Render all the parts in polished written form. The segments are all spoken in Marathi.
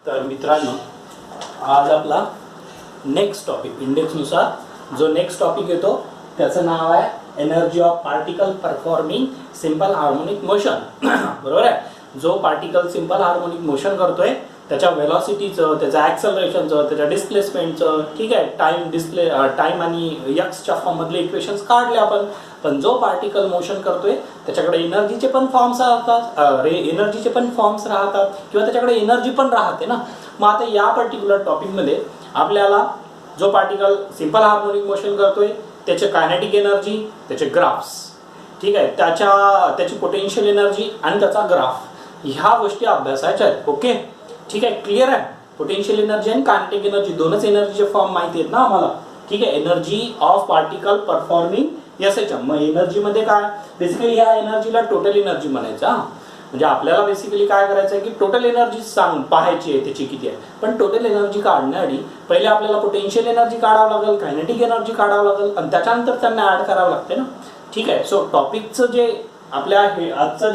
तर मित्रांनो, आज आपला नेक्स्ट टॉपिक इंडेक्सनुसार जो नेक्स्ट टॉपिक येतो त्याचं नाव आहे energy of particle performing simple harmonic motion. बरोबर आहे. जो पार्टिकल सिंपल हार्मोनिक मोशन करतोय त्याच्या वेलॉसिटीचं, त्याच्या ॲक्सेलरेशनचं, त्याच्या डिस्प्लेसमेंटचं, ठीक आहे, टाइम आणि एक्सच्या फॉर्ममधले इक्वेशन्स काढले आपण. पण जो पार्टिकल मोशन करतोय त्याच्याकडे एनर्जीचे पण फॉर्म्स राहतात, एनर्जीचे पण फॉर्म्स राहतात किंवा त्याच्याकडे एनर्जी पण राहते ना. मग आता या पर्टिक्युलर टॉपिकमध्ये आपल्याला जो पार्टिकल सिंपल हार्मोनिक मोशन करतोय त्याचे कायनेटिक एनर्जी, त्याचे ग्राफ्स, ठीक आहे, त्याची पोटेन्शियल एनर्जी आणि त्याचा ग्राफ, ह्या गोष्टी अभ्यासायच्या आहेत. ओके, ठीक आहे, क्लिअर आहे. पोटेन्शियल एनर्जी आणि कायनेटिक एनर्जी दोनच एनर्जीचे फॉर्म माहिती आहेत ना आम्हाला. ठीक आहे, energy of particle performing SHM. मग एनर्जी मध्ये काय, बेसिकली ह्या एनर्जीला टोटल एनर्जी म्हणायचं. म्हणजे आपल्याला बेसिकली काय करायचं आहे की टोटल एनर्जी पाहायची आहे त्याची किती आहे. पण टोटल एनर्जी काढण्याआधी पहिले आपल्याला पोटेन्शियल एनर्जी काढावं लागेल, कायनेटिक एनर्जी काढावं लागेल आणि त्याच्यानंतर त्यांना ऍड करावं लागते ना. ठीक आहे. सो टॉपिकचं जे आपल्या आजचा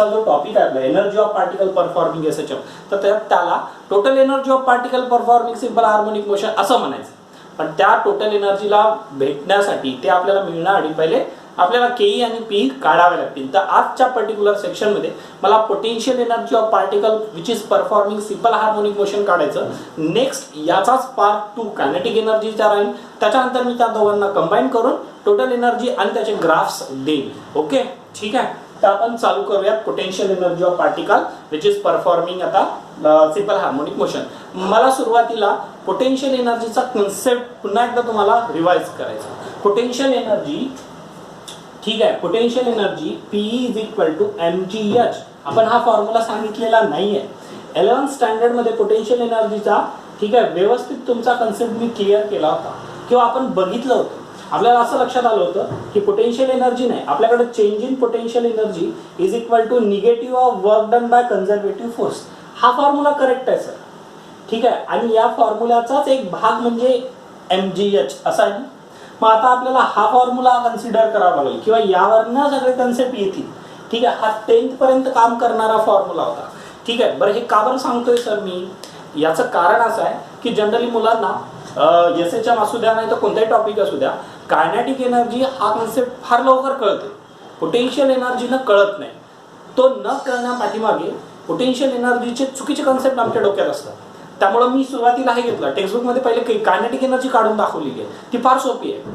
जो टॉपिक आहे आपला energy of particle performing SHM, तर त्याला total energy of particle performing simple harmonic motion असं म्हणायचं. पण त्या टोटल एनर्जीला भेटण्यासाठी ते आपल्याला मिळण्याआधी पहिले आपल्याला केई आणि पी काढावे लागतील. तर आजच्या पर्टिक्युलर सेक्शनमध्ये मला potential energy of particle which is performing simple harmonic motion काढायचं. नेक्स्ट याचाच पार्ट 2 कायनेटिक एनर्जीचा राहील. त्याच्यानंतर मी त्या दोघांना कंबाईन करून टोटल एनर्जी आणि त्याचे ग्राफ्स देईन. ओके, ठीक आहे. तर आपण चालू करूयात potential energy of particle which is performing आता सिंपल हार्मोनिक मोशन. मला सुरुवातीला पोटेन्शियल एनर्जीचा कन्सेप्ट पुन्हा एकदा तुम्हाला रिवाइज करायचा. पोटेन्शियल एनर्जी, ठीक आहे, potential energy P is equal to mgh. आपण हा फॉर्म्युला सांगितलेला नाहीये 11th स्टँडर्ड मध्ये पोटेन्शियल एनर्जीचा. ठीक आहे, व्यवस्थित तुमचा कन्सेप्ट मी क्लिअर केला होता किंवा आपण बघितलं होतं. आपल्याला असं लक्षात आलं होतं की पोटेन्शियल एनर्जी नाही, आपल्याकडे change in potential energy is equal to negative of work done by conservative force. हा फॉर्म्युला करेक्ट आहे सर. ठीक आहे, आणि या फॉर्म्युल्याचाच एक भाग म्हणजे mgh असा आहे. मग आता आपल्याला हा फॉर्म्युला कन्सिडर करावा लागेल किंवा यावरनं सगळे कन्सेप्ट येतील. ठीक आहे, हा 10th पर्यंत काम करणारा फॉर्म्युला होता. ठीक आहे, बरं हे का बरं सांगतोय सर मी, याचं कारण असं आहे की जनरली मुलांना एसएचएम असू द्या नाही तर कोणताही टॉपिक असू द्या, कायनेटिक एनर्जी हा कन्सेप्ट फार लवकर कळते, पोटेन्शियल एनर्जीनं कळत नाही. तो न कळण्यापाठीमागे पोटेन्शियल एनर्जीचे चुकीचे कन्सेप्ट आमच्या डोक्यात असतात. त्यामुळे मी सुरुवातीला हे घेतलं, टेक्स्टबुकमध्ये पहिले कायनेटिक एनर्जी काढून दाखवलेली आहे, ती फार सोपी आहे.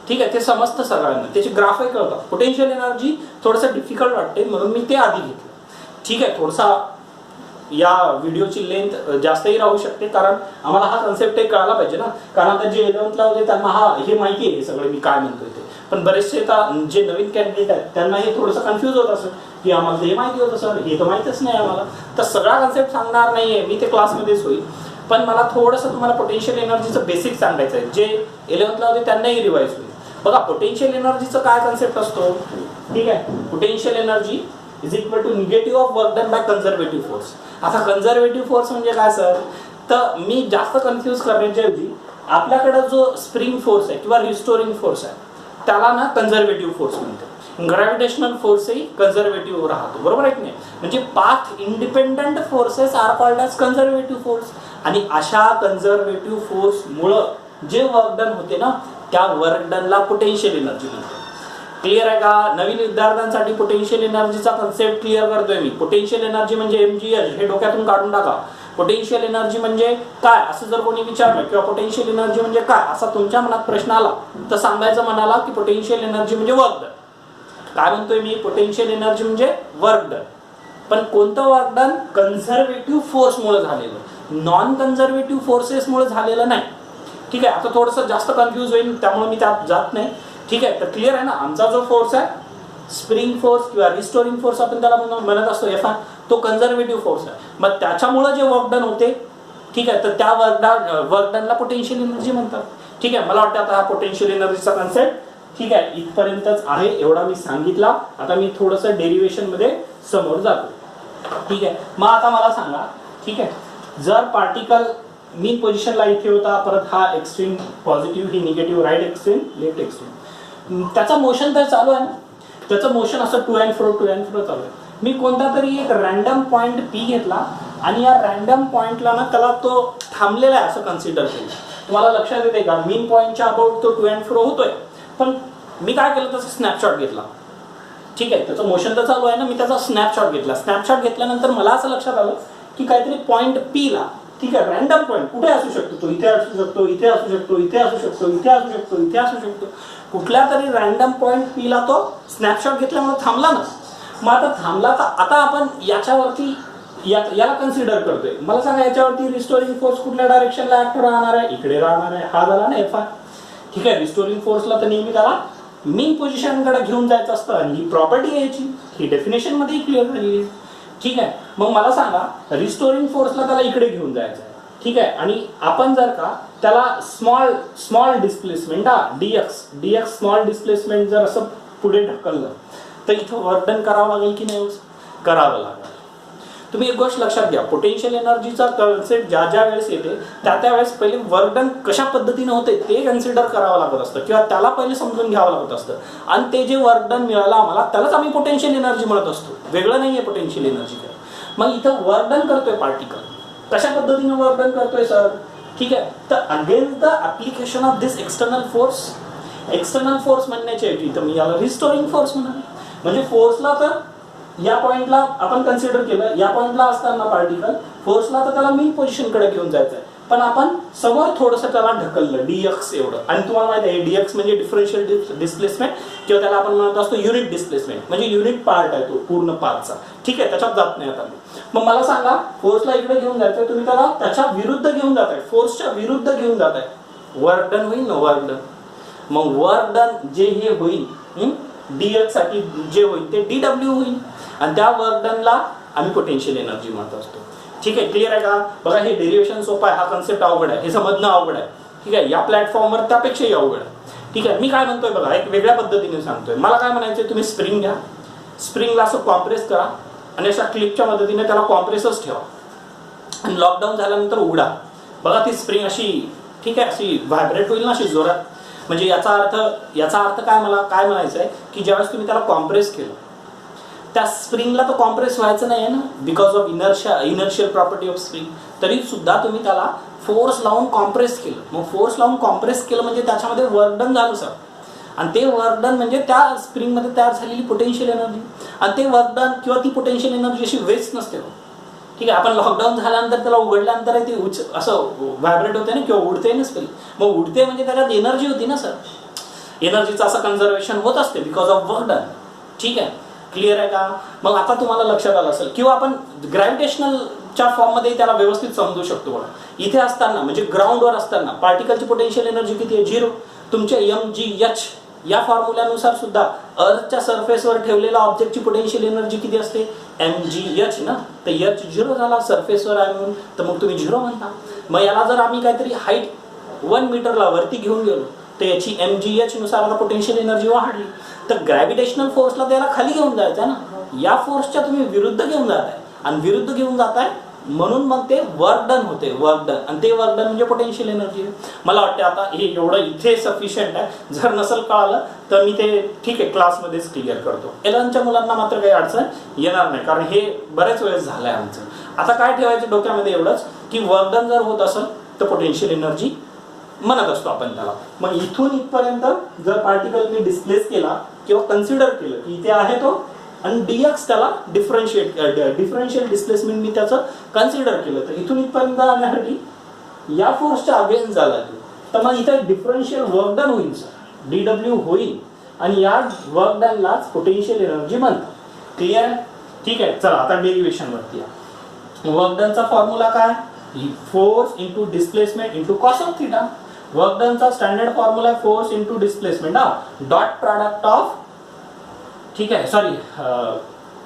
ठीक आहे, ते समजतं सगळ्यांना, त्याचे ग्राफही कळतात. पोटेन्शियल एनर्जी थोडंसं डिफिकल्ट वाटते म्हणून मी ते आधी घेतलं. ठीक आहे, थोडासा या व्हिडिओची लेंथ जास्तही राहू शकते कारण आम्हाला हा कन्सेप्टही कळायला पाहिजे ना. कारण आता जे 11thला होते त्यांना हे माहिती आहे सगळे मी काय म्हणतोय ते. पण बरेचसे जे नवीन कॅन्डिडेट आहेत त्यांना हे थोडंसं कन्फ्युज होत असेल की आम्हाला हे माहिती होतं सर, हे तर माहितच नाही आम्हाला. तर सगळा कन्सेप्ट सांगणार नाहीये मी, ते क्लासमध्येच होईल. पण मला थोडंसं तुम्हाला पोटेन्शियल एनर्जीचं बेसिक सांगायचं आहे, जे 11thला होते त्यांनाही रिवाइज होईल. बघा, पोटेन्शियल एनर्जीचं काय कन्सेप्ट असतो. ठीक आहे, potential energy is equal to negative of work done by conservative force. आता कन्झर्वेटिव्ह फोर्स म्हणजे काय सर, तर मी जास्त कन्फ्यूज करण्याच्या ऐवजी आपल्याकडे जो स्प्रिंग फोर्स आहे किंवा रिस्टोरिंग फोर्स आहे त्याला ना कन्झर्वेटिव्ह फोर्स म्हणतो. ग्रॅव्हिटेशनल फोर्सही कन्झर्वेटिव्ह राहतो, बरोबर आहे की नाही. म्हणजे path independent forces are called as conservative force. आणि अशा कन्झर्वेटिव्ह फोर्समुळं जे वर्क डन होते ना त्या वर्क डनला पोटेन्शियल एनर्जी म्हणतो. क्लिअर आहे का. नवीन विद्यार्थ्यांसाठी पोटेन्शियल एनर्जीचा कन्सेप्ट क्लिअर करतोय मी. पोटेन्शियल एनर्जी म्हणजे mgh हे डोक्यातून काढून टाका. पोटेन्शियल एनर्जी म्हणजे काय असं जर कोणी विचारलं किंवा पोटेन्शियल एनर्जी म्हणजे काय असा तुमच्या मनात प्रश्न आला तर सांगायचं म्हणाला की पोटेन्शियल एनर्जी म्हणजे वर्क डन. काय म्हणतोय मी, पोटेन्शियल एनर्जी म्हणजे वर्क डन. पण कोणतं वर्क डन, कन्झर्वेटिव्ह फोर्समुळे झालेलं, नॉन कन्झर्वेटिव्ह फोर्सेसमुळे झालेलं नाही. ठीक आहे, आता थोडंसं जास्त कन्फ्यूज होईल त्यामुळे मी त्यात जात नाही. ठीक आहे, तर क्लिअर आहे ना. आमचा जो फोर्स आहे स्प्रिंग फोर्स किंवा रिस्टोरिंग फोर्स आपण त्याला म्हणत असतो F, तो कन्झर्वेटिव्ह फोर्स आहे. मग त्याच्यामुळे जे वर्क डन होते, ठीक आहे, तर त्या वर्क डनला पोटेन्शियल एनर्जी म्हणतात. ठीक आहे, मला वाटतं आता हा पोटेन्शियल एनर्जीचा कन्सेप्ट ठीक आहे इथपर्यंतच आहे, एवढा मी सांगितला. आता मी थोडंसं डेरिव्हेशन मध्ये समोर जातो. ठीक आहे, मग आता मला सांगा, ठीक आहे, जर पार्टिकल मीन पोझिशनला इथे होता, परत हा एक्स्ट्रीम पॉझिटिव्ह, ही negative, right extreme, left extreme, त्याचा मोशन तर चालू आहे ना. त्याचं मोशन असं टू अँड फ्रो चालू आहे. मी कोणता तरी एक रँडम पॉइंट P घेतला आणि या रॅन्डम पॉईंटला ना त्याला तो थांबलेला आहे असं कन्सिडर केलं. तुम्हाला लक्षात येते का, मीन पॉईंटच्या अबाउट तो टू अँड फ्रो होतोय, पण मी काय केलं त्याचा स्नॅपशॉट घेतला. ठीक आहे, त्याचं मोशन तर चालू आहे ना, मी त्याचा स्नॅपशॉट घेतला. स्नॅपशॉट घेतल्यानंतर मला असं लक्षात आलं की काहीतरी पॉईंट पी ला, ठीक आहे, रॅन्डम पॉईंट कुठे असू शकतो, तो इथे असू शकतो, इथे असू शकतो, इथे असू शकतो, इथे असू शकतो, इथे असू शकतो, कुठल्या तरी रॅन्डम पॉईंट पी ला तो स्नॅपशॉट घेतल्यामुळे थांबला ना. मग आता थांबला तर आता आपण याच्यावरती याला कन्सिडर करतोय. मला सांगा याच्यावरती रिस्टोरिंग फोर्स कुठल्या डायरेक्शनला ऍक्ट राहणार आहे, इकडे राहणार आहे. हा झाला ना एफ आय. ठीक आहे, रिस्टोरिंग फोर्सला तर नेहमी त्याला मीन पोझिशनकडे घेऊन जायचं असतं आणि ही प्रॉपर्टी यायची, ही डेफिनेशन मध्ये क्लिअर झाली आहे. ठीक आहे, मग मला सांगा रिस्टोरिंग फोर्सला त्याला इकडे घेऊन जायचं आहे. ठीक आहे, आणि आपण जर का त्याला small displacement DX small displacement जर असं पुढे ढकललं तर इथं वर्क डन करावं लागेल की नाही, करावं लागेल. तुम्ही एक गोष्ट लक्षात घ्या, पोटेन्शियल एनर्जीचा कन्सेप्ट ज्या ज्या वेळेस येते त्या वेळेस पहिले वर्क डन कशा पद्धतीने होते ते कन्सिडर करावं लागत असतं किंवा त्याला पहिले समजून घ्यावं लागत असतं. आणि ते जे वर्क डन मिळालं आम्हाला त्यालाच आम्ही पोटेन्शियल एनर्जी म्हणत असतो, वेगळं नाहीये पोटेन्शियल एनर्जी. मग इथं वर्क डन करतोय पार्टिकल, कशा पद्धतीने वर्क डन करतोय सर. ठीक आहे, तर against the application of this external force म्हणण्याच्या ऐवजी इथं मी याला रिस्टोरिंग फोर्स म्हणाले. म्हणजे फोर्सला तर या पॉइंटला आपण कन्सिडर केलं, या पॉइंटला असताना पार्टिकल फोर्सला तर त्याला मीन पोझिशनकडे घेऊन जायचं आहे, पण आपण समोर थोडंसं त्याला ढकललं डीएक्स एवढं. आणि तुम्हाला माहिती आहे डीएक्स म्हणजे डिफरन्शियल डिस्प्लेसमेंट किंवा त्याला आपण म्हणत असतो युनिट डिस्प्लेसमेंट, म्हणजे युनिट पार्ट आहे तो पूर्ण पार्टचा. ठीक आहे, त्याच्यात जात नाही आता. मग मला सांगा फोर्सला इकडे घेऊन जायचंय, तुम्ही त्याला त्याच्या विरुद्ध घेऊन जाताय, फोर्सच्या विरुद्ध घेऊन जाताय, वर्क डन होईल ना, वर्क डन. मग वर्क डन जे हे होईल डीएक्स साठी जे होईल ते डीडब्ल्यू होईल आणि त्या वर्क डनला आम्ही पोटेन्शियल एनर्जी म्हणत असतो. ठीक आहे, क्लिअर आहे का. बघा हे डेरिव्हेशन सोपं आहे, हा कन्सेप्ट अवघड आहे, हे समजणं अवघड आहे. ठीक आहे, या प्लॅटफॉर्मवर त्यापेक्षाही अवघड आहे. ठीक आहे, मी काय म्हणतोय बघा, एक वेगळ्या पद्धतीने सांगतोय. मला काय म्हणायचंय, तुम्ही स्प्रिंग घ्या, स्प्रिंगला असं कॉम्प्रेस करा आणि अशा क्लिपच्या मदतीने त्याला कॉम्प्रेसच ठेवा आणि लॉकडाऊन झाल्यानंतर उघडा. बघा ती स्प्रिंग अशी, ठीक आहे, अशी व्हायब्रेट होईल ना अशी जोरात. म्हणजे याचा अर्थ काय, मला काय म्हणायचं आहे की ज्यावेळेस तुम्ही त्याला कॉम्प्रेस केलं, त्या स्प्रिंगला तर कॉम्प्रेस व्हायचं नाही आहे ना, because of inertial property of spring. तरी सुद्धा तुम्ही त्याला फोर्स लावून कॉम्प्रेस केलं. मग फोर्स लावून कॉम्प्रेस केलं म्हणजे त्याच्यामध्ये वर्क डन झालं सर, आणि ते वर्क डन म्हणजे त्या स्प्रिंगमध्ये तयार झालेली पोटेन्शियल एनर्जी. आणि ते वर्क डन किंवा ती पोटेन्शियल एनर्जी अशी वेस्ट नसते. ठीक आहे, आपण लॉकडाऊन झाल्यानंतर त्याला उघडल्यानंतर ती असं व्हायब्रेट होते ना किंवा उडते ना स्प्रिंग. मग उडते म्हणजे त्याच्यात एनर्जी होती ना सर, एनर्जीचं असं कन्झर्वेशन होत असते बिकॉज ऑफ वर्क डन. ठीक आहे, क्लिअर आहे का. मग आता तुम्हाला लक्षात आलं असेल किंवा आपण ग्रॅव्हिटेशनलच्या फॉर्ममध्ये त्याला व्यवस्थित समजू शकतो. बघा इथे असताना म्हणजे ग्राउंडवर असताना पार्टिकलची पोटेन्शियल एनर्जी किती आहे, 0. तुमच्या MgH या फॉर्म्युल्यानुसार सुद्धा अर्थच्या सरफेसवर ठेवलेल्या ऑब्जेक्टची पोटेन्शियल एनर्जी किती असते, mgh ना. तर H 0 झाला सरफेसवर आहे म्हणून, तर मग तुम्ही 0 म्हणता. मग याला जर आम्ही काहीतरी हाईट 1 मीटरला वरती घेऊन गेलो तर याची mgh नुसार आता पोटेन्शियल एनर्जी वाढली. तर ग्रॅव्हिटेशनल फोर्सला त्याला खाली घेऊन जायचं ना, या फोर्सच्या तुम्ही विरुद्ध घेऊन जाताय आणि विरुद्ध घेऊन जाताय म्हणून मग ते वर्क डन होते, वर्क डन. आणि ते वर्क डन म्हणजे पोटेन्शियल एनर्जी. मला वाटतं आता हे एवढं इथे सफिशियंट आहे. जर नसेल कळालं तर मी ते ठीक आहे क्लासमध्येच क्लिअर करतो. 11च्या मुलांना मात्र काही अडचण येणार नाही, कारण हे बऱ्याच वेळेस झालं आहे आमचं. आता काय ठेवायचं डोक्यामध्ये एवढंच की वर्क डन जर होत असेल तर पोटेन्शियल एनर्जी म्हणत असतो आपण त्याला. मग इथून इथपर्यंत जर पार्टिकल मी डिस्प्लेस केला किंवा कन्सिडर केलं की इथे आहे तो आणि डीएक्स त्याला डिफरन्शियल डिस्प्लेसमेंट मी त्याचं कन्सिडर केलं, तर इथून इथपर्यंत आणण्यासाठी या फोर्सच्या अगेन्स्ट झाला तर मग इथे डिफरन्शियल वर्क डन होईल सर, डीडब्ल्यू होईल आणि या वर्क डनलाच पोटेन्शियल एनर्जी म्हणतात. क्लिअर आहे. ठीक आहे, चला आता डेरिव्हेशन वरती या. वर्क डनचा फॉर्म्युला काय, force into displacement into cos of theta. Work डनचा स्टँडर्ड फॉर्म्युला आहे force into displacement, dot product of, ठीक आहे सॉरी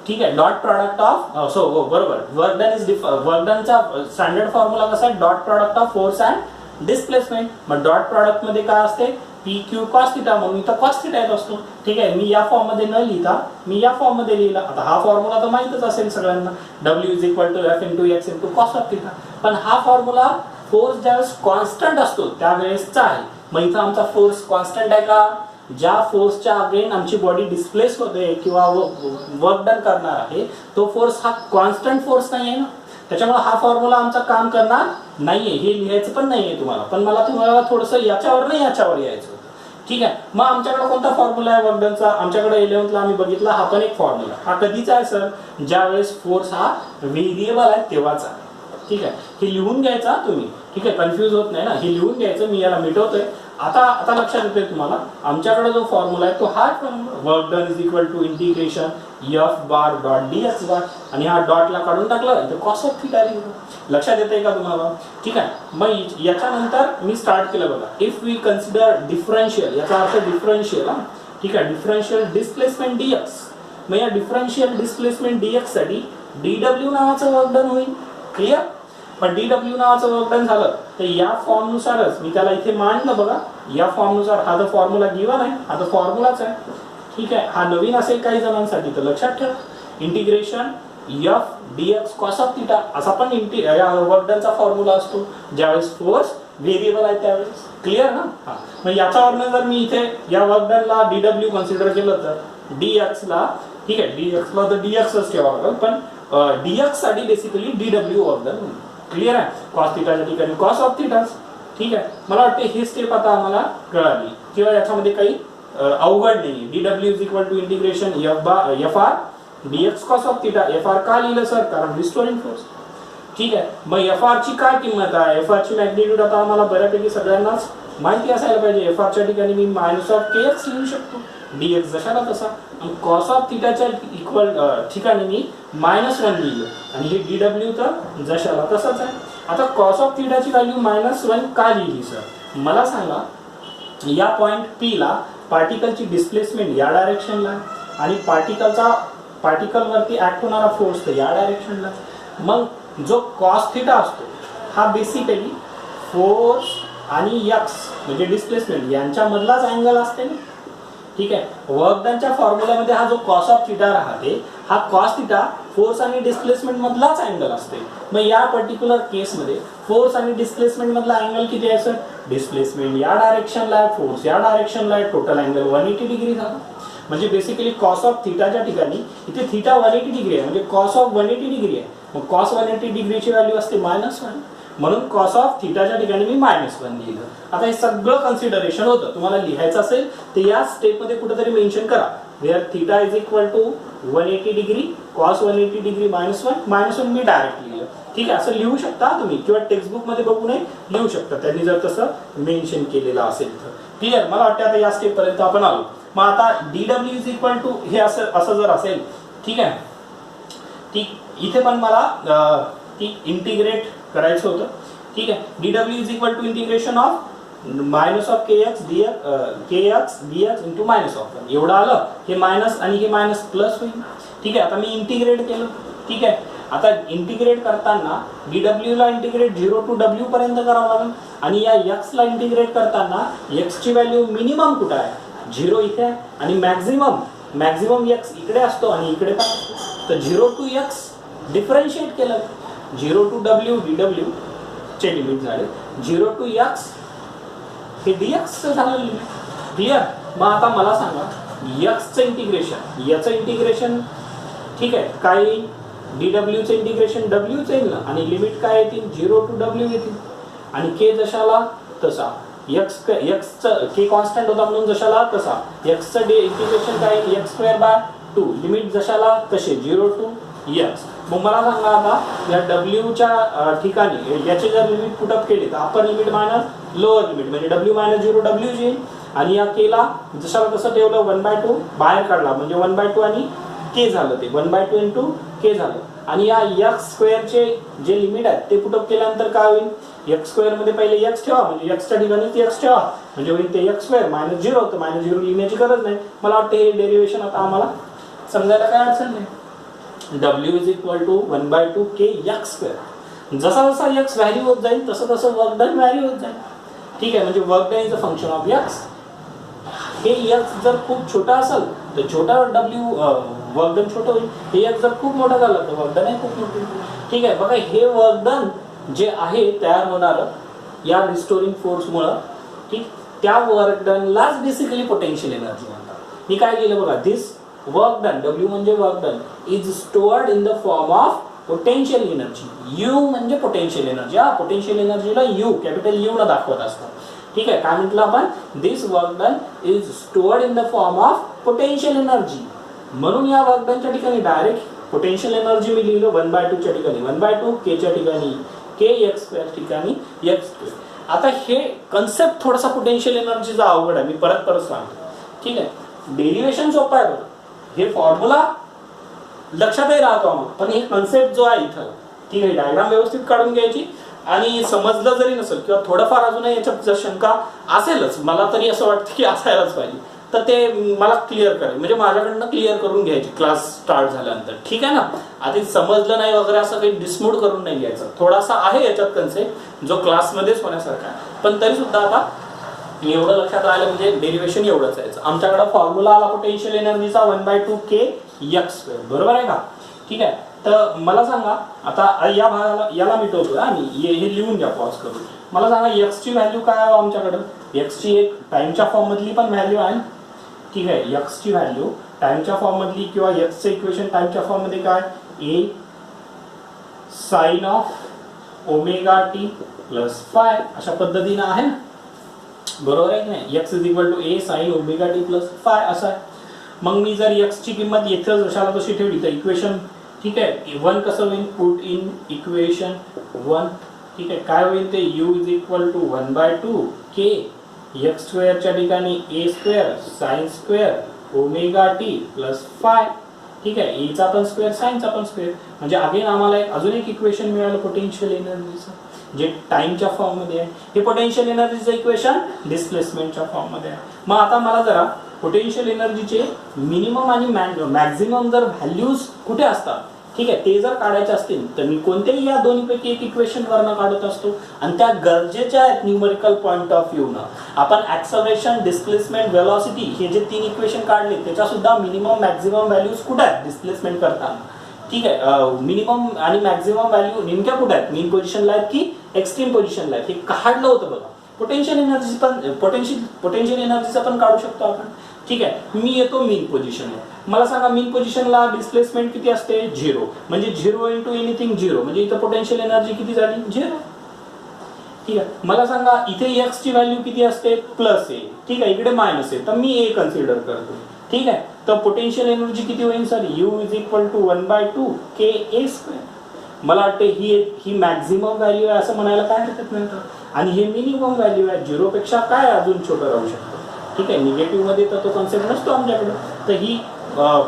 ठीक आहे डॉट प्रॉडक्ट ऑफ बरोबर. वर्क डन इज वर्क डनचा स्टँडर्ड फॉर्म्युला कसा आहे, dot product of force and displacement. मग डॉट प्रॉडक्ट मध्ये काय असते, पी क्यू कॉस थिटा, म्हणून इथं कॉस थिटा येत असतो. ठीक आहे, मी या फॉर्म मध्ये न लिहिता मी या फॉर्म मध्ये लिहिला. आता हा फॉर्म्युला तर माहितच असेल सगळ्यांना, W is equal to F into X into cos of theta. पण हा फॉर्म्युला फोर्स ज्यावेळेस कॉन्स्टंट असतो त्यावेळेसचा आहे. मग इथं आमचा फोर्स कॉन्स्टंट आहे का, ज्या फोर्सच्या अगेन आमची बॉडी डिस्प्लेस होते किंवा वर्क डन करणार आहे तो फोर्स हा कॉन्स्टंट फोर्स नाही आहे ना. त्याच्यामुळे हा फॉर्म्युला आमचा काम करणार नाहीये, हे लिहायचं पण नाहीये तुम्हाला, पण मला तुम्हाला थोडंसं याच्यावर नाही याच्यावर यायचं होतं. ठीक आहे, मग आमच्याकडे कोणता फॉर्म्युला आहे वर्क डनचा? आमच्याकडे 11th आम्ही बघितला हा पण एक फॉर्म्युला. हा कधीचा आहे सर? ज्यावेळेस फोर्स हा व्हेरिएबल आहे तेव्हाचा आहे. ठीक आहे, हे लिहून घ्यायचा तुम्ही. ठीक आहे, कन्फ्यूज होत नाही ना, हे लिहून घ्यायचं. मी याला मिटवतोय. आता लक्षात येतोय तुम्हाला, आमच्याकडे जो फॉर्म्युला आहे तो हा work done is equal to integration F bar dot dx bar, आणि हा डॉटला काढून टाकला तर कॉस ऑफ थीटा लिहिलं. लक्षात येते का तुम्हाला? ठीक आहे, मग याच्यानंतर मी स्टार्ट केलं बघा. इफ वी कन्सिडर डिफरन्शियल, याचा अर्थ डिफरन्शियल. ठीक आहे, डिफरन्शियल डिस्प्लेसमेंट डीएक्स. मग या डिफरन्शियल डिस्प्लेसमेंट डीएक्स साठी डीडब्ल्यू नावाचं वर्क डन होईल. क्लिअर? पण डीडब्ल्यू नावाचं वर्क डन झालं तर या फॉर्म नुसारच मी त्याला इथे मांडलं बघा. या फॉर्म नुसार हा तर फॉर्म्युला गिवन आहे, हा तर फॉर्म्युलाच आहे. ठीक आहे, हा नवीन असेल काही जणांसाठी तर लक्षात ठेवा, integration F DX cos of theta असा पण वर्क डनचा फॉर्म्युला असतो ज्यावेळेस फोर्स व्हेरिएबल आहे त्यावेळेस. क्लिअर ना? हा, मग याच्यावरनं जर मी इथे या वर्क डनला डीडब्ल्यू कन्सिडर केलं तर डीएक्सला, ठीक आहे, डीएक्सला तर डीएक्सच ठेवावं लागेल, पण डीएक्स साठी basically DW work done. Clear आहे? कॉस थीटाच्या ठिकाणी कॉस ऑफ थीटाच. ठीक आहे, मला वाटते ही स्टेप आता आम्हाला कळाली किंवा याच्यामध्ये काही अवघड नाही. डीडब्ल्यू is equal to integration F R dx cos of theta. F R का लिहिलं सर? कारण रिस्टोरिंग फोर्स. ठीक आहे, मग एफ आर ची काय किंमत आहे? एफ आर ची मॅग्निट्यूड आता आम्हाला बऱ्यापैकी सगळ्यांनाच माहिती असायला पाहिजे. एफ आर च्या ठिकाणी मी मायनस ऑफ के एक्स लिहू शकतो, डीएक्स जशाला तसा. कॉस ऑफ थीटाच्या इक्वल ठिकाणी मी -1 लिहिलं, आणि हे डीडब्ल्यू तर जशाला तसंच आहे. आता कॉस ऑफ थीटाची व्हॅल्यू -1 का लिहिली सर? मला सांगा, या पॉइंट पी ला पार्टिकलची डिस्प्लेसमेंट या डायरेक्शनला आणि पार्टिकलवरती ऍक्ट होणारा फोर्स तर या डायरेक्शनला. मग जो कॉस थीटा असतो हा बेसिकली फोर्स आणि एक्स म्हणजे डिस्प्लेसमेंट यांच्यामधलाच अँगल असते ना. ठीक आहे, वर्क डनच्या फॉर्म्युल्यामध्ये हा जो कॉस ऑफ थीटा राहते, हा कॉस थीटा फोर्स आणि डिस्प्लेसमेंट मधलाच अँगल असते. मग या पर्टिक्युलर केसमध्ये फोर्स आणि डिस्प्लेसमेंट मधला अँगल किती आहे सर? डिस्प्लेसमेंट या डायरेक्शनला आहे, फोर्स या डायरेक्शनला आहे, टोटल अँगल 180 डिग्री झाला. म्हणजे बेसिकली कॉस ऑफ थीटाच्या ठिकाणी इथे थीटा 180 डिग्री आहे, म्हणजे कॉस ऑफ 180 डिग्री आहे. मग कॉस 180 डिग्रीची व्हॅल्यू असते -1, म्हणून कॉस ऑफ थीटाच्या ठिकाणी मी -1 लिहिलं. आता हे सगळं कन्सिडरेशन होतं. तुम्हाला लिहायचं असेल तर या स्टेपमध्ये कुठेतरी मेन्शन करा, where theta is equal to 180 degree cos 180 degree -1 मी डायरेक्ट लिहिलं. ठीक आहे, असं लिहू शकता तुम्ही किंवा टेक्स्टबुक मध्ये बघूनही लिहू शकता त्यांनी जर तसं मेन्शन केलेलं असेल तर. क्लिअर? मला वाटतं आता या स्टेप पर्यंत आपण आलो. मग आता डीडब्ल्यू इज इक्वल टू हे असं जर असेल, ठीक आहे, इथे पण मला इंटिग्रेट करायचं होतं. ठीक आहे, डीडब्ल्यू is equal to integration of minus of k x dx into -1 एवढं आलं. हे मायनस आणि हे मायनस प्लस होईल. ठीक आहे, आता मी इंटिग्रेट केलं. ठीक आहे, आता इंटिग्रेट करताना डीडब्ल्यू ला इंटिग्रेट 0 to w पर्यंत करावं लागेल, आणि या एक्स ला इंटिग्रेट करताना एक्स ची व्हॅल्यू मिनिमम कुठं आहे? 0 इथे आहे, आणि मॅक्झिमम एक्स इकडे असतो आणि इकडे पण असतो. तर 0 to x डिफरन्शिएट केलं. 0 to w डीडब्ल्यू चे लिमिट झाले, 0 to x हे dx झालं लिमिट. क्लिअर? मग आता मला सांगा, x चं इंटिग्रेशन, याचं इंटिग्रेशन, ठीक आहे, काय येईल? डीडब्ल्यू चं इंटिग्रेशन w चं येईल ना, आणि लिमिट काय येतील? 0 to w येतील, आणि k जशाला तसा. x k कॉन्स्टंट होता म्हणून जशाला तसा. x चं इंटिग्रेशन काय येईल? x²/2 लिमिट जशाला तसे 0 to x. मग मला सांगा आता, या w च्या ठिकाणी याचे जर लिमिट पुटअप केली तर upper limit minus lower limit म्हणजे w - 0 w येईल, आणि या k ला जशाला तसं ठेवलं 1/2 बाहेर काढला म्हणजे 1/2 आणि k झालं, ते 1/2 इंटू k झालं. आणि या x² चे जे लिमिट आहे ते पुटअप केल्यानंतर काय होईल? x² मध्ये पहिले x ठेवा, म्हणजे x च्या ठिकाणी x ठेवा, म्हणजे होईल ते x² -0. तर -0 लिहिण्याची गरज नाही. मला वाटतं हे डेरिवेशन आता आम्हाला समजायला काय अडचण नाही. w is equal to 1/2 k x². जसा जसा x व्हॅल्यू होत जाईल तसं तसं वर्क डन व्हॅल्यू होत जाईल. ठीक आहे, म्हणजे work done is a function of x. हे x जर खूप छोटा असेल तर छोटा w वर्क डन छोटं होईल. हे x जर खूप मोठा झाला तर वर्क डन खूप मोठं होईल. ठीक आहे, बघा हे वर्क डन जे आहे तयार होणार या रिस्टोरिंग फोर्समुळं, ठीक, त्या वर्क डनलाच बेसिकली पोटेन्शियल एनर्जी म्हणतात. मी काय केलं बघा, दिस वर्क डन, w म्हणजे work done, is stored in the form of potential energy, U म्हणजे पोटेन्शियल एनर्जी. हा, पोटेन्शियल एनर्जीला यू कॅपिटल यू न दाखवत असतं. ठीक आहे, काय म्हटलं आपण, this work done is stored in the form of potential energy. म्हणून या वर्क डनच्या ठिकाणी डायरेक्ट पोटेन्शियल एनर्जी मी लिहिलं 1/2 च्या ठिकाणी 1/2, के च्या ठिकाणी के, एक्स स्क्वेअर ठिकाणी एक्स स्क्वेअर. आता हे कन्सेप्ट थोडासा पोटेन्शियल एनर्जीचा अवघड आहे, मी परत सांगतो. ठीक आहे, डेरिव्हेशन सोपं आहे, हे फॉर्म्युला लक्षातही राहतो आम्हाला, पण हे कन्सेप्ट जो आहे इथं, ठीक आहे, डायग्राम व्यवस्थित काढून घ्यायची आणि समजलं जरी नसेल किंवा थोडंफार अजूनही याच्यात जर शंका असेलच, मला तरी असं वाटतं की असायलाच पाहिजे, तर ते मला क्लिअर करेल, म्हणजे माझ्याकडनं क्लिअर करून घ्यायची क्लास स्टार्ट झाल्यानंतर. ठीक आहे ना, आधी समजलं नाही वगैरे असं काही डिसमूड करून नाही घ्यायचं. थोडासा आहे याच्यात कन्सेप्ट जो क्लासमध्येच होण्यासारखा आहे, पण तरी सुद्धा आता एवढं लक्षात राहिलं म्हणजे डेरिव्हेशन एवढंच आहे. आमच्याकडे फॉर्म्युला आला पोटेन्शियल एनर्जीचा 1/2 के एक्स स्क्वेअर, बरोबर आहे का. ठीक आहे, तर मला सांगा आता या भागाला याला मिटवतोय आणि हे लिहून घ्या पॉज करून. मला सांगा एक्स ची व्हॅल्यू काय आहे आमच्याकडे. एक्स ची एक टाइमच्या फॉर्म मधली पण व्हॅल्यू आहे. ठीक आहे, एक्स ची व्हॅल्यू टाइमच्या फॉर्म मधली किंवा एक्सचं इक्वेशन टाइमच्या फॉर्म मध्ये काय, A sine of omega t plus phi अशा पद्धतीने आहे, बरोबर आहे की नाही. X is equal to A sine omega t plus phi असं आहे. मग मी जर एक्स ची किंमत येथे जशाला तशी ठेवली तर इक्वेशन, ठीक आहे, 1 कसं होईल, पुट इन इक्वेशन 1. ठीक आहे, काय होईल ते, u is equal to 1/2 k x स्क्वेअरच्या ठिकाणी A square sine square omega t plus phi. ठीक आहे, एचा पण स्क्वेअर साइनचा पण स्क्वेअर, म्हणजे अगेन आम्हाला अजून एक इक्वेशन मिळालं पोटेन्शियल एनर्जीचं, जे टाइमच्या फॉर्म मध्ये आहे. हे पोटेन्शियल एनर्जीचं इक्वेशन डिस्प्लेसमेंटच्या फॉर्म मध्ये आहे. मग आता मला जरा पोटेन्शियल एनर्जीचे मिनिमम आणि मॅक्झिमम जर व्हॅल्यूज कुठे असतात, ठीक आहे, ते जर काढायचे असतील तर मी कोणत्याही या दोन्हीपैकी एक इक्वेशन वरनं काढत असतो आणि त्या गरजेच्या आहेत न्यूमेरिकल पॉईंट ऑफ व्ह्यू न. आपण ऍक्सलरेशन, डिस्प्लेसमेंट, वेलॉसिटी हे जे 3 इक्वेशन काढले त्याच्या सुद्धा मिनिमम मॅक्झिमम व्हॅल्यूज कुठे आहेत डिस्प्लेसमेंट करताना. ठीक आहे, मिनिमम आणि मॅक्झिमम व्हॅल्यू नेमक्या कुठे आहेत, मीन पोझिशनला आहेत की एक्स्ट्रीम पोझिशनला आहेत, हे काढलं होतं बघा. पोटेन्शियल एनर्जी पण पोटेन्शियल एनर्जीचा पण काढू शकतो आपण. ठीक आहे, मी येतो मीन पोझिशनला. मला सांगा मीन पोझिशनला डिस्प्लेसमेंट किती असते, 0, म्हणजे 0 इंटू एनिथिंग 0, म्हणजे इथं पोटेन्शियल एनर्जी किती झाली, 0. ठीक आहे, मला सांगा इथे एक्स ची व्हॅल्यू किती असते, प्लस ए. ठीक आहे, इकडे मायनस आहे, तर मी ए कन्सिडर करतो. ठीक आहे, तर पोटेन्शियल एनर्जी किती होईल sir, u is equal to 1/2 k a square. मला वाटते ही मॅक्झिमम व्हॅल्यू आहे असं म्हणायला काय हरकत नाही, आणि हे मिनिमम व्हॅल्यू आहे, 0 पेक्षा काय अजून छोटं राहू शकतं. ठीक आहे, निगेटिव्ह मध्ये तर तो कन्सेप्ट नसतो आमच्याकडे. तर ही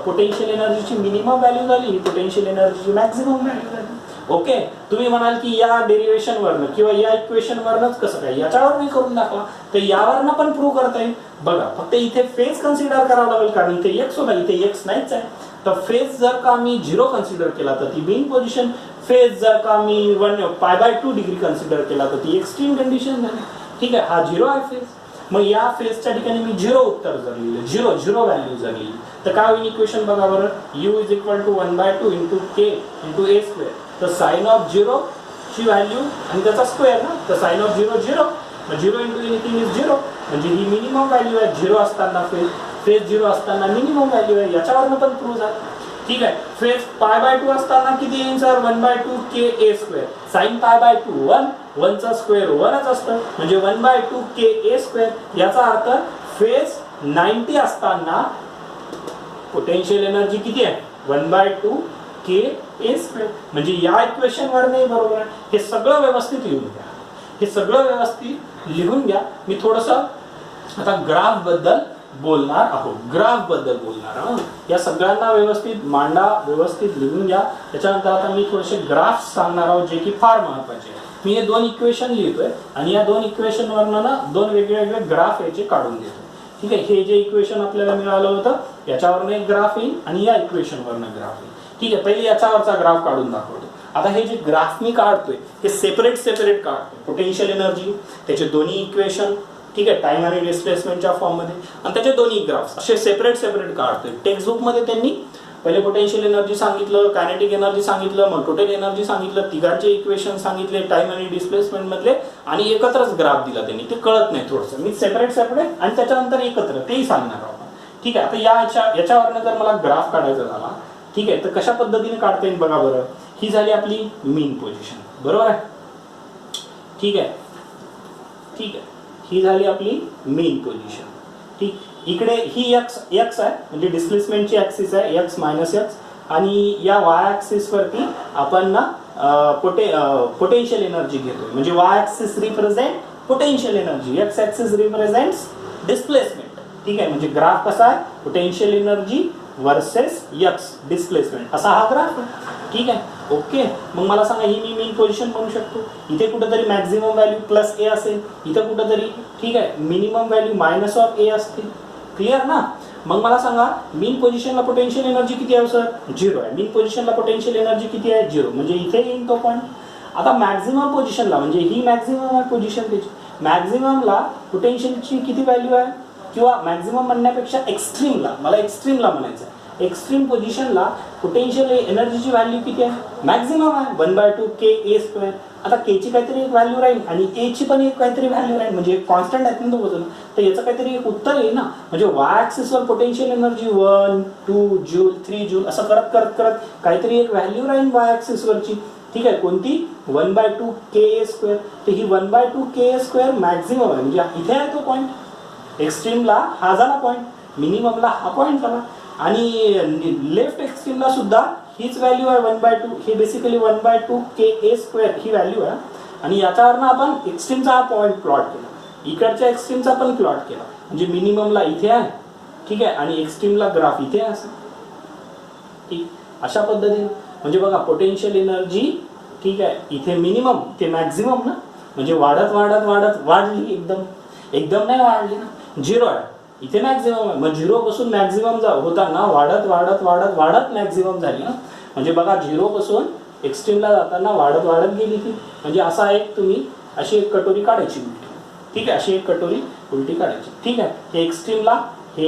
पोटेन्शियल एनर्जीची मिनिमम व्हॅल्यू झाली, ही पोटेन्शियल एनर्जीची मॅक्झिमम व्हॅल्यू झाली. ओके, तुम्ही म्हणाल की या डेरिव्हेशन वरनं किंवा या इक्वेशन वरनच कसं काय, याच्यावर मी करून दाखवा, तर यावरनं पण प्रूव्ह करता येईल. बघा, फक्त इथे फेज कन्सिडर करावं लागेल, कारण इथे एक्स होता, इथे एक्स नाहीच आहे. तर फेज जर का मी 0 कन्सिडर केला तर ती मेन पोझिशन, फेज जर का मी 1π/2 डिग्री कन्सिडर केला तर ती एक्स्ट्रीम कंडिशन झाली. ठीक आहे, हा 0 आहे फेज. मग या फेजच्या ठिकाणी मी 0 उत्तर जर लिहिलं, 0 व्हॅल्यू जर लिहिली तर काय होईल इक्वेशन बघा बरं, u is equal to 1/2 into k into a square. तर साइन ऑफ 0 ची व्हॅल्यू आणि त्याचा स्क्वेअर ना, तर साइन ऑफ 0 0, मग 0 इंटू एनिथिंग इज 0, म्हणजे ही मिनिमम व्हॅल्यू आहे 0 असताना, फेज 0 असताना मिनिमम व्हॅल्यू आहे, याच्यावरनं पण प्रूव्ह झालं. ठीक आहे, फेज π/2 असताना किती येईल sir, 1/2 k a square. Sign π/2 1 चा स्क्वेअर 1च असतं, म्हणजे 1/2 के ए स्क्वेअर. याचा अर्थ फेज 90 असताना पोटेन्शियल एनर्जी किती आहे, 1/2 के ए स्क्वेअर. म्हणजे या इक्वेशन वर नाही, बरोबर आहे. हे सगळं व्यवस्थित लिहून घ्या, हे सगळं व्यवस्थित लिहून घ्या. मी थोडस आता ग्राफ बद्दल बोलणार आहोत, ग्राफ बद्दल बोलणार आहोत. या सगळ्यांना व्यवस्थित मांडा, व्यवस्थित लिहून घ्या. त्याच्यानंतर आता मी थोडेसे ग्राफ सांगणार आहोत जे की फार महत्वाचे आहे. मी हे 2 इक्वेशन लिहितोय आणि या 2 इक्वेशन वरनं ना 2 वेगवेगळे ग्राफ याचे काढून देतो. ठीक आहे, हे जे इक्वेशन आपल्याला मिळालं होतं याच्यावरनं एक ग्राफ येईल आणि या इक्वेशन वरनं ग्राफ येईल. ठीक आहे, पहिले याच्यावरचा ग्राफ काढून दाखवतो. आता हे जे ग्राफ मी काढतोय हे सेपरेट काढतोय. पोटेन्शियल एनर्जी, त्याचे दोन्ही इक्वेशन, ठीक आहे, टाइम आणि डिस्प्लेसमेंटच्या फॉर्म मध्ये, आणि त्याचे दोन्ही ग्राफ्स असे सेपरेट काढतोय. टेक्स्ट बुक मध्ये त्यांनी पहिले पोटेन्शियल एनर्जी सांगितलं, कायनेटिक एनर्जी सांगितलं, मग टोटल एनर्जी सांगितलं, तिघांचे इक्वेशन सांगितले टाइम आणि डिस्प्लेसमेंट मधले, आणि एकत्रच ग्राफ दिला त्यांनी. ते कळत नाही थोडंसं, मी सेपरेट आणि त्याच्यानंतर एकत्र तेही सांगणार आहोत. ठीक आहे, आता याच्यावरनं जर मला ग्राफ काढायचा झाला, ठीक आहे, तर कशा पद्धतीने काढता येईल बघा बरं. ही झाली आपली मीन पोझिशन, बरोबर आहे. ठीक आहे, ठीक आहे, ही झाली आपली मीन पोझिशन. ठीक, इकडे ही एक्स आहे म्हणजे डिस्प्लेसमेंटची ॲक्सिस आहे एक्स मायनस एक्स, आणि या वाय ॲक्सिस वरती आपण ना पोटेन्शियल एनर्जी घेतोय, म्हणजे Y axis represent potential energy, x axis represents displacement. ठीक आहे, म्हणजे ग्राफ कसा आहे, potential energy versus x displacement, असा हा ग्राफ आहे. ठीक आहे, ओके. मग मला सांगा ही मी मीन पोझिशन म्हणू शकतो. इथे कुठेतरी मॅक्झिमम व्हॅल्यू प्लस ए असेल, इथे कुठेतरी ठीक आहे मिनिमम व्हॅल्यू मायनस ऑफ ए असतील. क्लिअर ना. मग मला सांगा मीन पोझिशनला पोटेन्शियल एनर्जी किती आहे सर, 0 आहे. मीन पोझिशनला पोटेन्शियल एनर्जी किती आहे, 0, म्हणजे इथे येईल तो पॉईंट. आता मॅक्झिमम पोझिशनला, म्हणजे ही मॅक्झिमम आहे पोझिशन त्याची, मॅक्झिममला पोटेन्शियलची किती व्हॅल्यू आहे, किंवा मॅक्झिमम म्हणण्यापेक्षा एक्स्ट्रीमला, मला एक्स्ट्रीमला म्हणायचं आहे, एक्स्ट्रीम पोझिशनला पोटेन्शियल एनर्जीची व्हॅल्यू किती आहे, मॅक्झिमम आहे 1/2 ka². आता के ची काहीतरी एक व्हॅल्यू राहील आणि ए ची पण एक काहीतरी व्हॅल्यू राहील, म्हणजे कॉन्स्टंट आहेत ना तो वजन, तर याचं काहीतरी एक उत्तर येईल ना. म्हणजे वाय ॲक्सिसवर पोटेन्शियल एनर्जी 1, 2 जूल, 3 जूल असं करत करत करत काहीतरी एक व्हॅल्यू राहील वाय ॲक्सिसवरची. ठीक आहे, कोणती, 1/2 ka². तर ही 1/2 ka² मॅक्झिमम आहे, म्हणजे इथे आहे तो पॉईंट. एक्स्ट्रीमला हा झाला पॉईंट, मिनिममला हा पॉईंट झाला, आणि लेफ्ट एक्स्ट्रीमला सुद्धा हीच व्हॅल्यू आहे 1/2. हे बेसिकली 1/2 ka² ही व्हॅल्यू आहे. आणि याच्यावरनं आपण एक्स्ट्रीमचा हा पॉईंट प्लॉट केला, इकडच्या एक्स्ट्रीमचा पण प्लॉट केला, म्हणजे मिनिममला इथे आहे. ठीक आहे, आणि एक्स्ट्रीमला ग्राफ इथे आहे असं. ठीक, अशा पद्धतीने म्हणजे बघा पोटेन्शियल एनर्जी ठीक आहे इथे मिनिमम ते मॅक्झिमम ना, म्हणजे वाढत वाढत वाढत वाढली, एकदम एकदम नाही वाढली ना, 0 आहे इथे मॅक्झिमम आहे. मग 0 पासून मॅक्झिमम होताना वाढत वाढत वाढत वाढत मॅक्झिमम झाली ना, म्हणजे बघा 0 पासून एक्स्ट्रीमला जाताना वाढत वाढत गेली ती. म्हणजे असा एक तुम्ही अशी एक कटोरी काढायची उलटी. ठीक आहे, अशी एक कटोरी उलटी काढायची. ठीक आहे, हे एक्स्ट्रीमला हे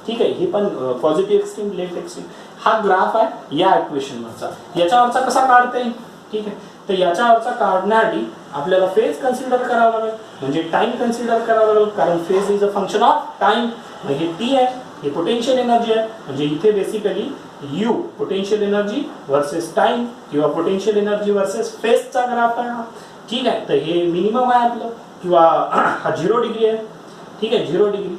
ठीक आहे, हे पण पॉझिटिव्ह एक्स्ट्रीम लेफ्ट एक्स्ट्रीम, हा ग्राफ आहे या इक्वेशनवरचा. याच्यावरचा कसा काढता येईल. ठीक आहे, तर याच्यावरचा काढण्यासाठी आपल्याला फेज कन्सिडर करावं लागेल, म्हणजे टाइम कन्सिडर करावं लागेल, कारण phase is a function of time. हे टी आहे, हे पोटेन्शियल एनर्जी आहे, म्हणजे इथे basically you potential energy versus time किंवा पोटेन्शियल एनर्जी वर्सेस फेजचा ग्राफ आहे. ठीक आहे, तर हे मिनिमम आहे आपलं, किंवा हा 0 डिग्री आहे. ठीक आहे, 0 डिग्री.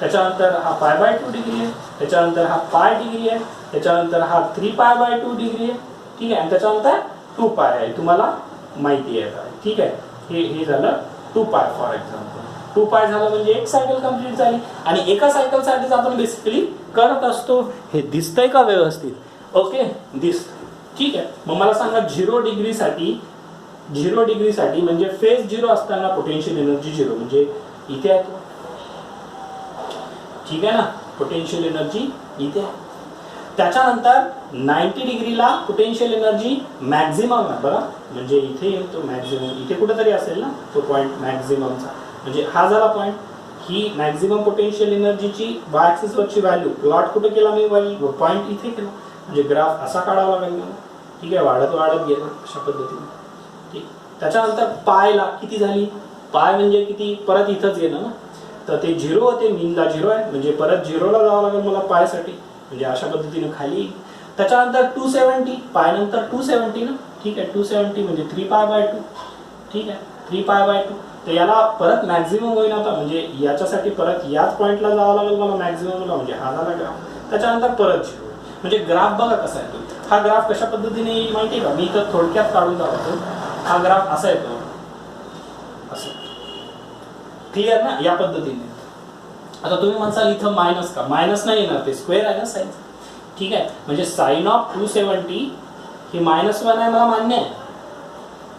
त्याच्यानंतर हा π/2 डिग्री आहे, त्याच्यानंतर हा पाय डिग्री आहे, त्याच्यानंतर हा 3π/2 डिग्री आहे. ठीक आहे, आणि त्याच्यानंतर 2π आहे, तुम्हाला माहिती आहे. ठीक आहे, हे झालं 2π फॉर एक्झाम्पल. 2π झालं म्हणजे एक सायकल कंप्लीट झाली, आणि एका सायकलसाठीच आपण बेसिकली करत असतो. हे दिसतंय का व्यवस्थित. ओके, दिसतंय. ठीक आहे, मग मला सांगा 0 डिग्रीसाठी म्हणजे फेज 0 असताना पोटेन्शियल एनर्जी 0, म्हणजे इथे आहे तो. ठीक आहे ना, पोटेन्शियल एनर्जी इथे आहे. त्याच्यानंतर 90 डिग्रीला पोटेन्शियल एनर्जी मॅक्झिमम आहे बघा, म्हणजे इथे येतो मॅक्झिमम, इथे कुठेतरी असेल ना तो पॉईंट मॅक्झिममचा, म्हणजे हा झाला पॉईंट. ही मॅक्झिमम पोटेन्शियल एनर्जीची वाय ॲक्सिस वरची व्हॅल्यू प्लॉट कुठे केला मी, पॉईंट इथे केला, म्हणजे ग्राफ असा काढावा लागेल मला. ठीक आहे, वाढत वाढत गेला अशा पद्धतीने. ठीक, त्याच्यानंतर पायला किती झाली, पाय म्हणजे किती, परत इथंच गेलं ना, तर ते 0 होते, मीनला 0 आहे, म्हणजे परत 0ला जावं लागेल मला पायसाठी, म्हणजे अशा पद्धतीने खाली. त्याच्यानंतर 270, पाय नंतर 270 ना. ठीक आहे, 270 म्हणजे 3π/2. ठीक आहे, 3π/2. तर याला परत मॅक्झिमम होईल आता, म्हणजे याच्यासाठी परत याच पॉईंटला जावं लागेल मला मॅक्झिममला, म्हणजे हा झाला ग्राफ. त्याच्यानंतर परत 0, म्हणजे ग्राफ बघा कसा येतो. हा ग्राफ कशा पद्धतीने माहिती आहे का, मी तर थोडक्यात काढून दाखवतो. हा ग्राफ असा येतो, असं. क्लिअर ना, या पद्धतीने. आता तुम्ही म्हणसाल इथं मायनस का, मायनस नाही येणार, ते स्क्वेअर आहे ना साईन. ठीक आहे, म्हणजे साइन ऑफ 270 हे -1 आहे, मला मान्य आहे.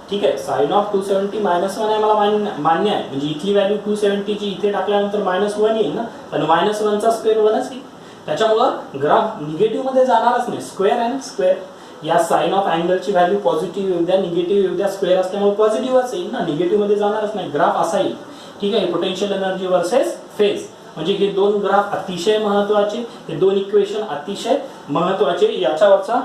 ठीक आहे, साइन ऑफ 270 -1 आहे, मला मान्य आहे. म्हणजे इथली व्हॅल्यू 270 ची इथे टाकल्यानंतर -1 येईल ना, आणि -1चा स्क्वेअर 1च येईल. त्याच्यामुळं ग्राफ निगेटिव्ह मध्ये जाणारच नाही, स्क्वेअर आहे ना, स्क्वेअर. या साइन ऑफ अँगलची व्हॅल्यू पॉझिटिव्ह येऊ द्या, निगेटिव्ह येऊ द्या, स्क्वेअर असल्यामुळे पॉझिटिव्हच येईल ना, निगेटिव्ह मध्ये जाणारच नाही. ग्राफ असा येईल. ठीक आहे, पोटेन्शियल एनर्जी वर्सेस फेज, म्हणजे हे दोन ग्राफ अतिशय महत्वाचे, हे दोन इक्वेशन अतिशय महत्वाचे याच्यावरचा.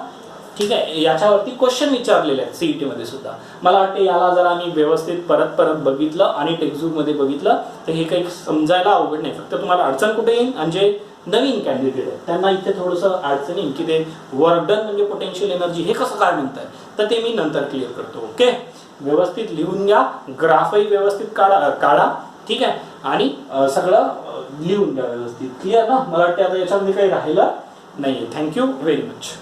ठीक आहे, याच्यावरती क्वेश्चन विचारलेले आहेत सीईटी मध्ये सुद्धा. मला वाटते याला जर आम्ही व्यवस्थित परत परत बघितलं आणि टेक्स्टबुक मध्ये बघितलं तर हे काही समजायला अवघड नाही. फक्त तुम्हाला अडचण कुठे येईल, म्हणजे नवीन कॅन्डिडेट आहेत त्यांना इथे थोडंसं अडचण येईल की ते वर्क डन म्हणजे पोटेन्शियल एनर्जी हे कसं काय म्हणताय, तर ते मी नंतर क्लिअर करतो. ओके, व्यवस्थित लिहून घ्या, ग्राफही व्यवस्थित काढा ठीक आहे, आणि सगळं लिहून घ्या व्यवस्थित. क्लिअर ना? मला वाटतं आता याच्यामध्ये काही राहिलं नाही. Thank you very much.